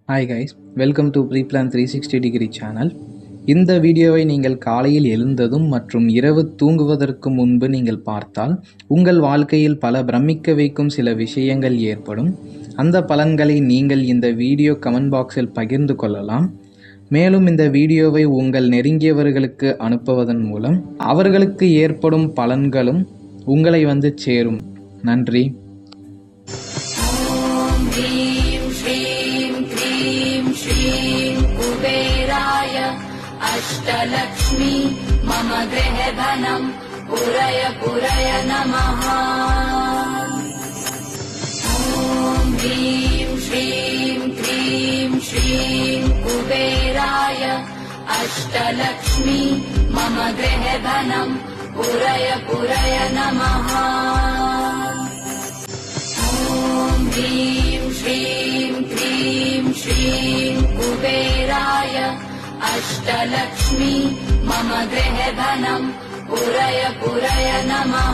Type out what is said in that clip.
Hi guys, welcome to Preplan 360 degree channel. இந்த வீடியோவை நீங்கள் காலையில் எழுந்ததும் மற்றும் இரவு தூங்குவதற்கு முன்பு நீங்கள் பார்த்தால் உங்கள் வாழ்க்கையில் பல பிரமிக்க வைக்கும் சில விஷயங்கள் ஏற்படும். அந்த பலன்களை நீங்கள் இந்த வீடியோ கமெண்ட் பாக்ஸில் பகிர்ந்து கொள்ளலாம். மேலும் இந்த வீடியோவை உங்கள் நெருங்கியவர்களுக்கு அனுப்புவதன் மூலம் அவர்களுக்கு ஏற்படும் பலன்களும் உங்களை வந்து சேரும். நன்றி. कुबेराय अष्टलक्ष्मी मम गृहधनं पुरय पुरय नमः। ॐ ह्रीं श्रीं क्रीं श्रीं कुबेराय अष्टलक्ष्मी मम गृहधनं पुरय पुरय नमः। ॐ ह्रीं श्रीं क्रीं श्रीं कुबेराय अष्टलक्ष्मी मम गृहधनं पुरय पुरय नमः।